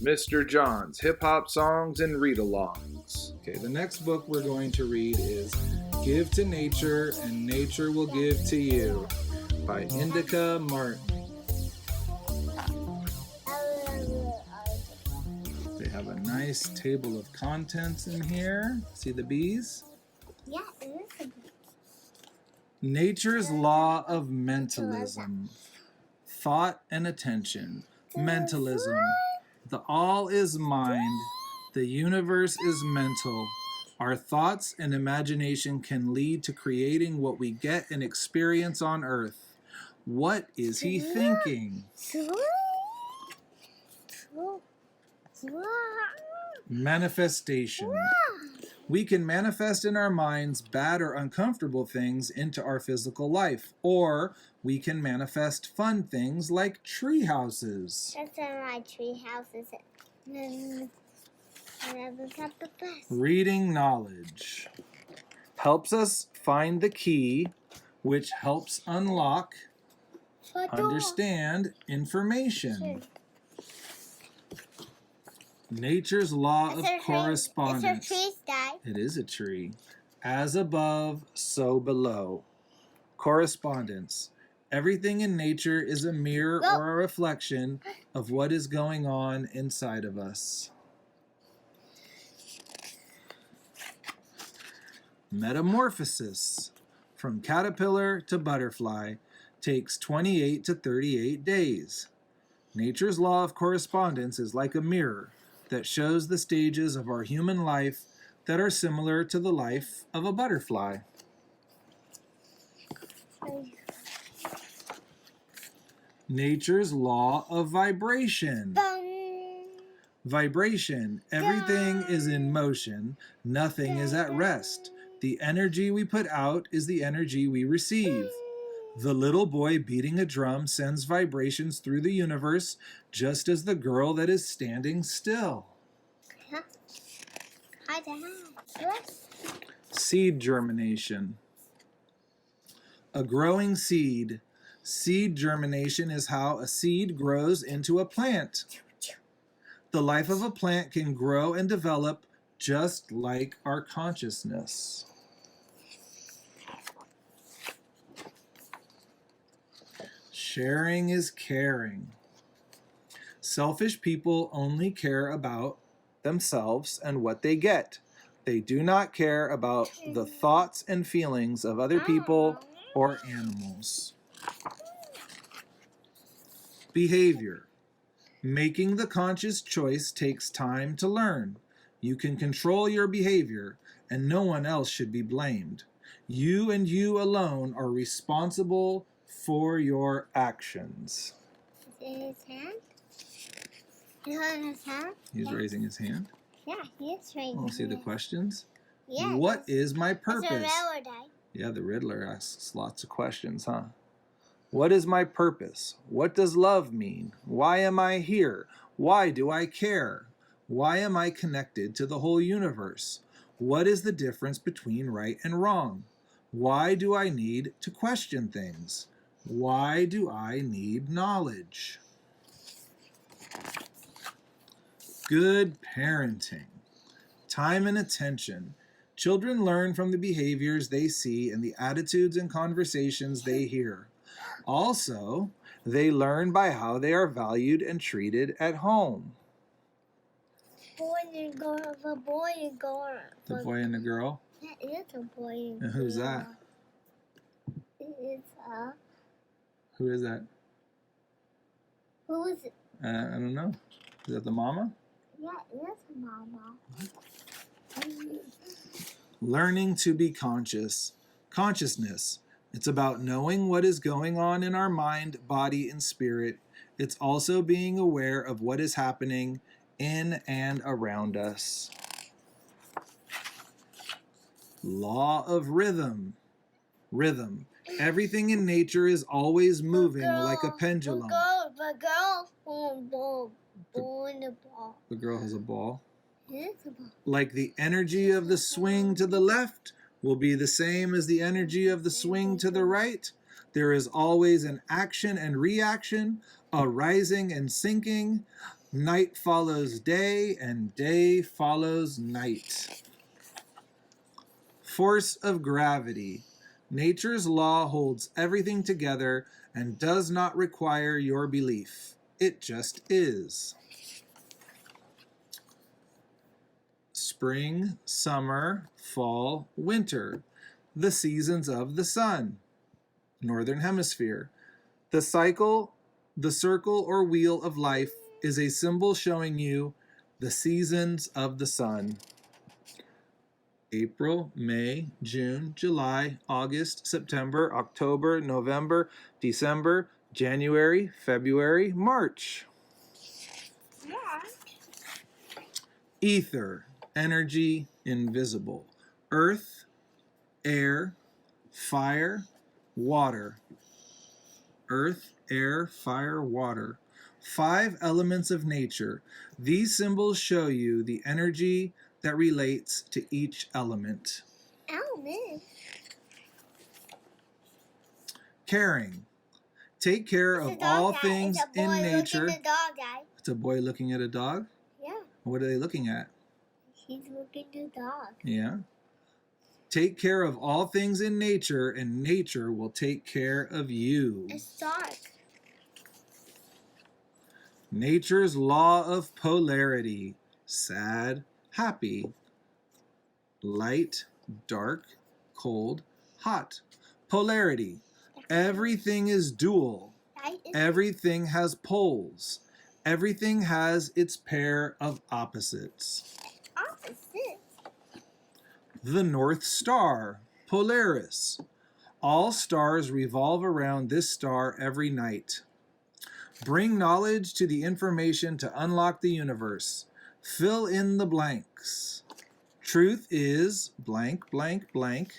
Mr. John's Hip Hop Songs and Read-Alongs. Okay, the next book we're going to read is Give to Nature and Nature Will Give to You by Indica Martin. They have a nice table of contents in here. See the bees? Yeah, it is a bee. Nature's law of mentalism. Thought and attention. Mentalism. The all is mind. The universe is mental. Our thoughts and imagination can lead to creating what we get and experience on Earth. What is he thinking? Manifestation. We can manifest in our minds bad or uncomfortable things into our physical life, or we can manifest fun things like tree houses. That's why my tree house is. Reading knowledge helps us find the key, which helps unlock, understand information. Nature's law of correspondence. It's a tree, Dad. It is a tree. As above, so below. Correspondence. Everything in nature is a mirror or a reflection of what is going on inside of us. Metamorphosis. From caterpillar to butterfly takes 28 to 38 days. Nature's law of correspondence is like a mirror that shows the stages of our human life that are similar to the life of a butterfly. Nature's law of vibration. Vibration. Everything is in motion. Nothing is at rest. The energy we put out is the energy we receive. The little boy beating a drum sends vibrations through the universe, just as the girl that is standing still. Seed germination. A growing seed. Seed germination is how a seed grows into a plant. The life of a plant can grow and develop just like our consciousness. Sharing is caring. Selfish people only care about themselves and what they get. They do not care about the thoughts and feelings of other people or animals. Behavior. Making the conscious choice takes time to learn. You can control your behavior, and no one else should be blamed. You and you alone are responsible for your actions. Is it his hand? Is it his hand? He's raising his hand. Yeah, he is raising We'll see the questions. Yeah. What is my purpose? It's a railroad eye. Yeah, the Riddler asks lots of questions, huh? What is my purpose? What does love mean? Why am I here? Why do I care? Why am I connected to the whole universe? What is the difference between right and wrong? Why do I need to question things? Why do I need knowledge? Good parenting. Time and attention. Children learn from the behaviors they see and the attitudes and conversations they hear. Also, they learn by how they are valued and treated at home. Boy and girl, the boy and girl. The boy and the girl? That is a boy and girl. And who's that? It is a... Who is that? Who is it? I don't know. Is that the mama? Yeah, it is a mama. Learning to be conscious. Consciousness. It's about knowing what is going on in our mind, body, and spirit. It's also being aware of what is happening in and around us. Law of rhythm. Rhythm. Everything in nature is always moving like a pendulum. The girl, The girl has a ball. It is a ball. Like the energy of the swing to the left will be the same as the energy of the swing to the right. There is always an action and reaction, a rising and sinking, Night follows day, and day follows night. Force of gravity. Nature's law holds everything together and does not require your belief. It just is. Spring, summer, fall, winter. The seasons of the sun. Northern Hemisphere. The circle or wheel of life is a symbol showing you the seasons of the sun. April, May, June, July, August, September, October, November, December, January, February, March. Ether, energy, invisible. Earth, air, fire, water. Earth, air, fire, water. 5 elements of nature. These symbols show you the energy that relates to each element. Element? Caring. Take care of all things in nature. It's a dog, Dad. It's a boy looking at a dog? Yeah. What are they looking at? He's looking at the dog. Yeah. Take care of all things in nature, and nature will take care of you. It's dark. Nature's law of polarity. Sad, happy. Light, dark, cold, hot. Polarity. Everything is dual. Everything has poles. Everything has its pair of opposites. Opposite? The North Star, Polaris. All stars revolve around this star every night. Bring knowledge to the information to unlock the universe. Fill in the blanks. Truth is blank, blank, blank.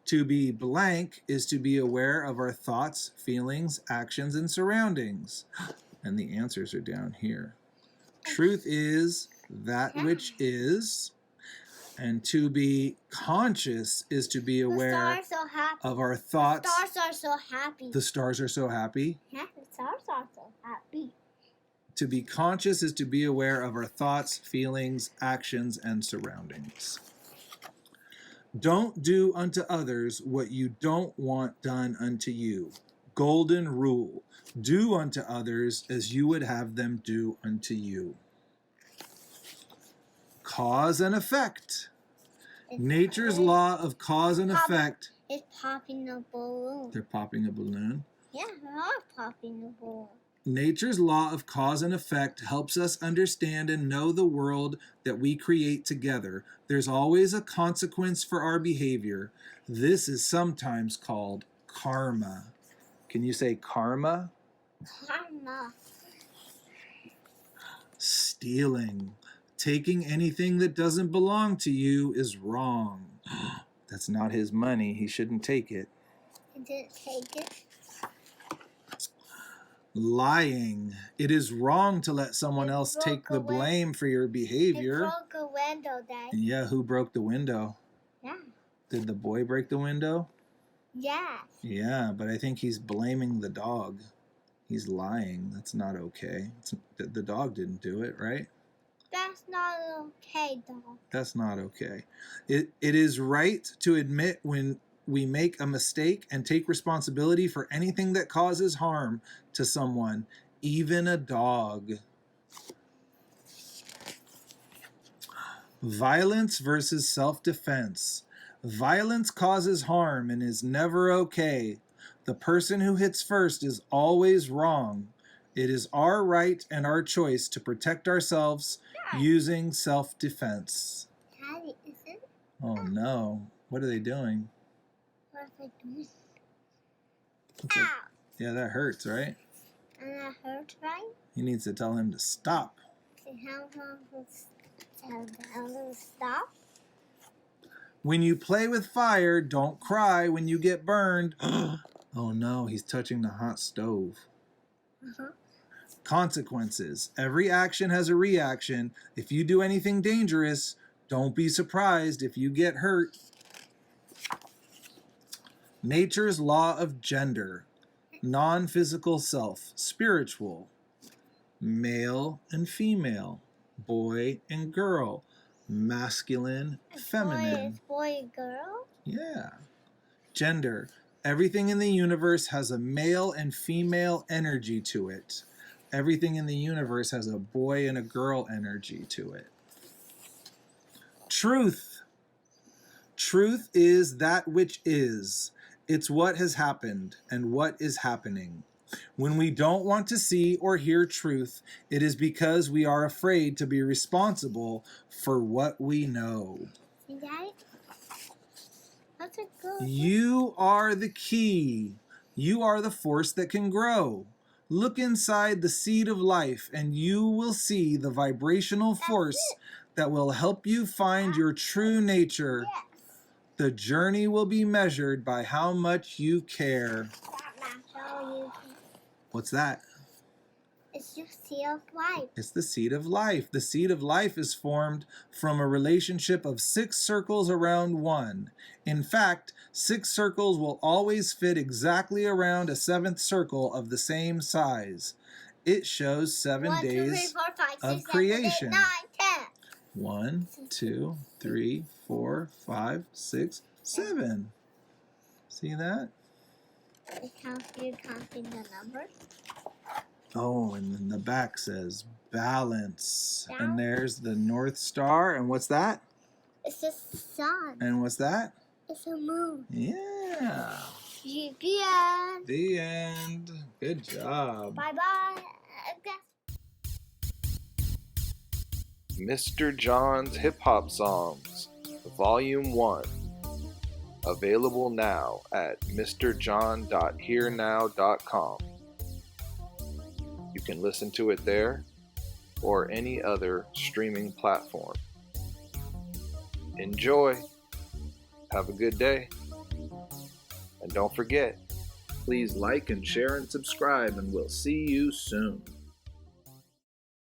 To be blank is to be aware of our thoughts, feelings, actions, and surroundings. And the answers are down here. Truth is that which is. And to be conscious is to be aware of our thoughts. The stars are so happy. The stars are so happy. Yeah, the stars are so happy. To be conscious is to be aware of our thoughts, feelings, actions, and surroundings. Don't do unto others what you don't want done unto you. Golden rule. Do unto others as you would have them do unto you. Cause and effect. Nature's law of cause and effect. It's popping a balloon. They're popping a balloon. Yeah, they are popping a balloon. Nature's law of cause and effect helps us understand and know the world that we create together. There's always a consequence for our behavior. This is sometimes called karma. Can you say karma? Karma. Stealing. Taking anything that doesn't belong to you is wrong. That's not his money. He shouldn't take it. He didn't take it. Lying. It is wrong to let someone else take the blame for your behavior. He broke a window, Dad. Yeah, who broke the window? Yeah. Did the boy break the window? Yeah. Yeah, but I think he's blaming the dog. He's lying. That's not okay. The dog didn't do it, right? That's not okay, dog. That's not okay. It is right to admit when we make a mistake and take responsibility for anything that causes harm to someone, even a dog. Violence versus self-defense. Violence causes harm and is never okay. The person who hits first is always wrong. It is our right and our choice to protect ourselves using self-defense. Daddy, is it? Oh no. What are they doing? What if I do this? It's Ow! like, yeah, that hurts, right? And that hurts, right? He needs to tell him to stop. And how come it's stop? When you play with fire, don't cry when you get burned. Oh no, he's touching the hot stove. Uh-huh. Consequences. Every action has a reaction. If you do anything dangerous, don't be surprised if you get hurt. Nature's law of gender. Non-physical self. Spiritual. male and female, boy and girl, masculine, feminine. Boy and girl? Yeah. Gender. Everything in the universe has a male and female energy to it. Everything in the universe has a boy and a girl energy to it. Truth. Truth is that which is. It's what has happened and what is happening. When we don't want to see or hear truth, it is because we are afraid to be responsible for what we know. Daddy? That's a good. You are the key. You are the force that can grow. Look inside the seed of life and you will see the vibrational force that will help you find your true nature. Yes. The journey will be measured by how much you care. What's that? It's your seed of life. It's the seed of life. The seed of life is formed from a relationship of 6 circles around one. In fact, 6 circles will always fit exactly around a 7th circle of the same size. It shows 7 1, 2, 3, days 4, 5, 6, of 7, creation. 8, 9, 10. 1, 2, 3, 4, 5, 6, 7. See that? You're counting the numbers? Oh, and then the back says balance. Balance. And there's the North Star. And what's that? It's the sun. And what's that? It's a moon. Yeah. The end. The end. Good job. Bye-bye. Mr. John's Hip Hop Songs, Volume 1. Available now at mrjohn.hearnow.com. You can listen to it there or any other streaming platform. Enjoy. Have a good day. And don't forget, please like and share and subscribe, and we'll see you soon.